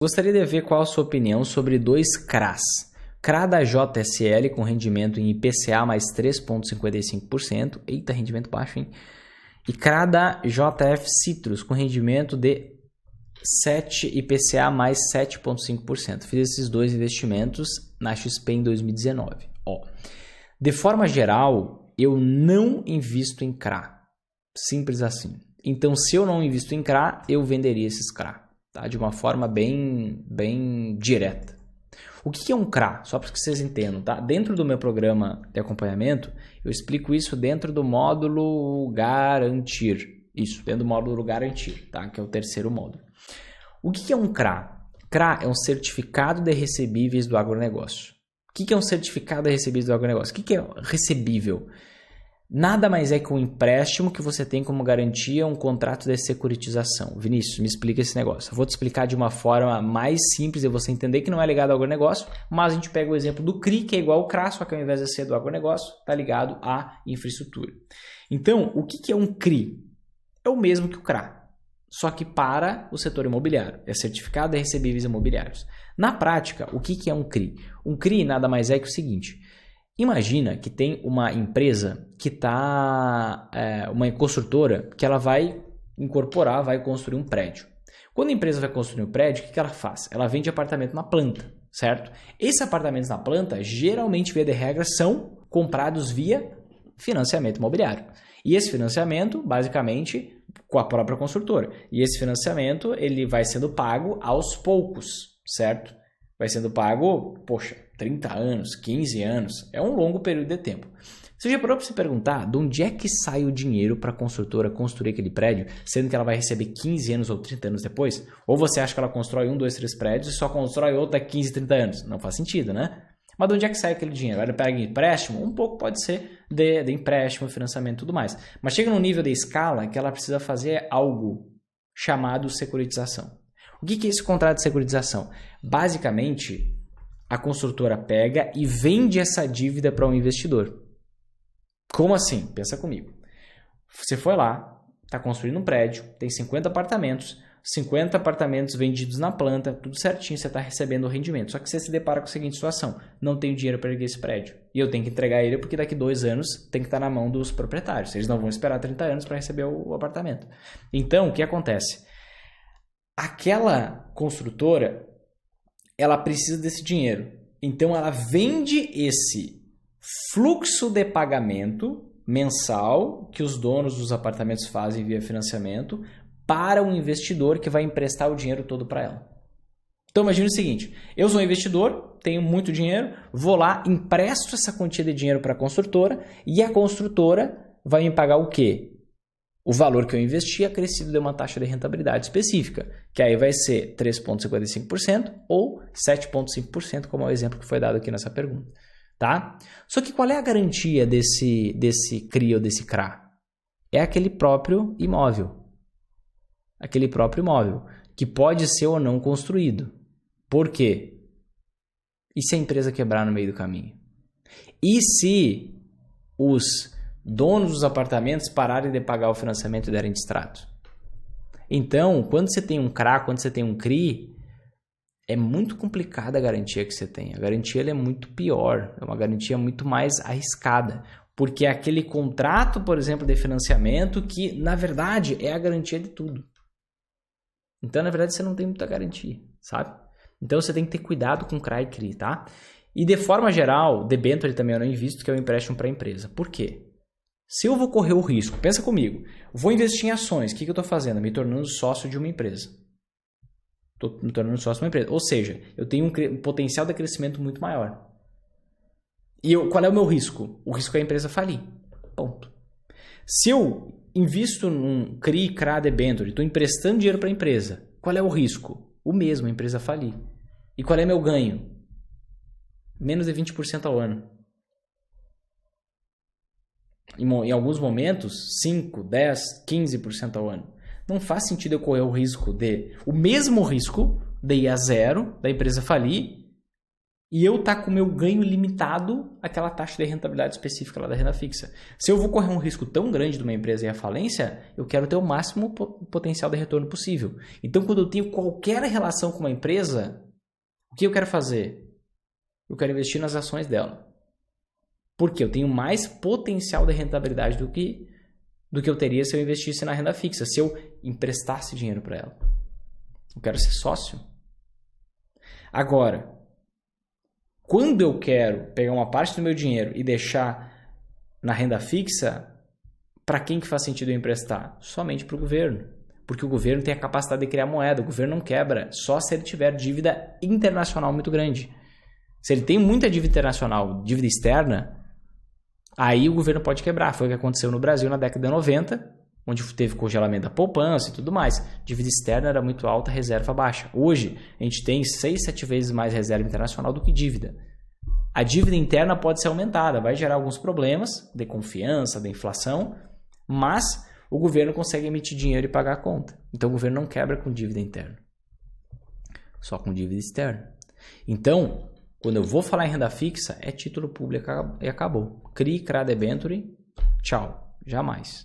Gostaria de ver qual a sua opinião sobre dois CRAs. CRA da JSL com rendimento em IPCA mais 3,55%. Eita, rendimento baixo, hein? E CRA da JF Citrus com rendimento de 7 IPCA mais 7,5%. Fiz esses dois investimentos na XP em 2019. De forma geral, eu não invisto em CRA. Simples assim. Então, se eu não invisto em CRA, eu venderia esses CRA. Tá? De uma forma bem direta. O que é um CRA? Só para que vocês entendam. Tá? Dentro do meu programa de acompanhamento, eu explico isso dentro do módulo Garantir. Isso, dentro do módulo Garantir, tá? Que é o terceiro módulo. O que é um CRA? CRA é um certificado de recebíveis do agronegócio. O que é um certificado de recebíveis do agronegócio? O que é recebível? Nada mais é que um empréstimo que você tem como garantia um contrato de securitização. Vinícius, me explica esse negócio. Eu vou te explicar de uma forma mais simples de você entender que não é ligado ao agronegócio, mas a gente pega o exemplo do CRI, que é igual ao CRA, só que ao invés de ser do agronegócio, está ligado à infraestrutura. Então, o que é um CRI? É o mesmo que o CRA, só que para o setor imobiliário. É certificado de recebíveis imobiliários. Na prática, o que é um CRI? Um CRI nada mais é que o seguinte... Imagina que tem uma empresa que está, uma construtora, que ela vai incorporar, vai construir um prédio. Quando a empresa vai construir um prédio, o que ela faz? Ela vende apartamento na planta, certo? Esses apartamentos na planta, geralmente, via de regra, são comprados via financiamento imobiliário. E esse financiamento, basicamente, com a própria construtora. E esse financiamento, ele vai sendo pago aos poucos, certo? Vai sendo pago, 30 anos, 15 anos, é um longo período de tempo. Você já parou para se perguntar de onde é que sai o dinheiro para a construtora construir aquele prédio, sendo que ela vai receber 15 anos ou 30 anos depois? Ou você acha que ela constrói 1, 2, 3 prédios e só constrói outro daqui 15, 30 anos? Não faz sentido, né? Mas de onde é que sai aquele dinheiro? Ela pega empréstimo? Um pouco pode ser de empréstimo, financiamento e tudo mais. Mas chega num nível de escala que ela precisa fazer algo chamado securitização. O que é esse contrato de securitização? Basicamente, a construtora pega e vende essa dívida para um investidor. Como assim? Pensa comigo. Você foi lá, está construindo um prédio, tem 50 apartamentos vendidos na planta, tudo certinho, você está recebendo o rendimento. Só que você se depara com a seguinte situação: não tenho dinheiro para erguer esse prédio. E eu tenho que entregar ele porque daqui 2 anos tem que estar na mão dos proprietários. Eles não vão esperar 30 anos para receber o apartamento. Então, o que acontece? Aquela construtora, ela precisa desse dinheiro. Então, ela vende esse fluxo de pagamento mensal que os donos dos apartamentos fazem via financiamento para um investidor que vai emprestar o dinheiro todo para ela. Então, imagine o seguinte: eu sou um investidor, tenho muito dinheiro, vou lá, empresto essa quantia de dinheiro para a construtora e a construtora vai me pagar o quê? O valor que eu investi acrescido de uma taxa de rentabilidade específica, que aí vai ser 3,55% ou 7,5%, como é o exemplo que foi dado aqui nessa pergunta. Tá? Só que qual é a garantia desse CRI ou desse CRA? É aquele próprio imóvel. Aquele próprio imóvel, que pode ser ou não construído. Por quê? E se a empresa quebrar no meio do caminho? E se os donos dos apartamentos pararem de pagar o financiamento e derem distrato? Então, quando você tem um CRA, quando você tem um CRI, é muito complicada a garantia que você tem. A garantia ela é muito pior, é uma garantia muito mais arriscada, porque é aquele contrato, por exemplo, de financiamento que, na verdade, é a garantia de tudo. Então, na verdade, você não tem muita garantia, sabe? Então, você tem que ter cuidado com CRA e CRI, tá? E, de forma geral, debênture também eu não invisto, que é o empréstimo para a empresa. Por quê? Se eu vou correr o risco, pensa comigo, vou investir em ações, o que eu estou fazendo? Me tornando sócio de uma empresa. Estou me tornando sócio de uma empresa. Ou seja, eu tenho um potencial de crescimento muito maior. E qual é o meu risco? O risco é a empresa falir. Ponto. Se eu invisto num CRI, CRA, debênture, estou emprestando dinheiro para a empresa, qual é o risco? O mesmo, a empresa falir. E qual é meu ganho? Menos de 20% ao ano. Em alguns momentos, 5, 10, 15% ao ano. Não faz sentido eu correr o mesmo risco de ir a zero, da empresa falir, e eu tá com o meu ganho limitado àquela taxa de rentabilidade específica lá da renda fixa. Se eu vou correr um risco tão grande de uma empresa ir à falência, eu quero ter o máximo potencial de retorno possível. Então, quando eu tenho qualquer relação com uma empresa, o que eu quero fazer? Eu quero investir nas ações dela. Porque eu tenho mais potencial de rentabilidade do que eu teria se eu investisse na renda fixa, se eu emprestasse dinheiro para ela. Eu quero ser sócio. Agora, quando eu quero pegar uma parte do meu dinheiro e deixar na renda fixa, para quem que faz sentido eu emprestar? Somente para o governo. Porque o governo tem a capacidade de criar moeda. O governo não quebra, só se ele tiver dívida internacional muito grande. Se ele tem muita dívida internacional, dívida externa, aí o governo pode quebrar. Foi o que aconteceu no Brasil na década de 90, onde teve congelamento da poupança e tudo mais. Dívida externa era muito alta, reserva baixa. Hoje, a gente tem 6, 7 vezes mais reserva internacional do que dívida. A dívida interna pode ser aumentada, vai gerar alguns problemas de confiança, de inflação, mas o governo consegue emitir dinheiro e pagar a conta. Então, o governo não quebra com dívida interna, só com dívida externa. Então, quando eu vou falar em renda fixa, é título público e acabou. CRI, CRA, debenture, tchau, jamais.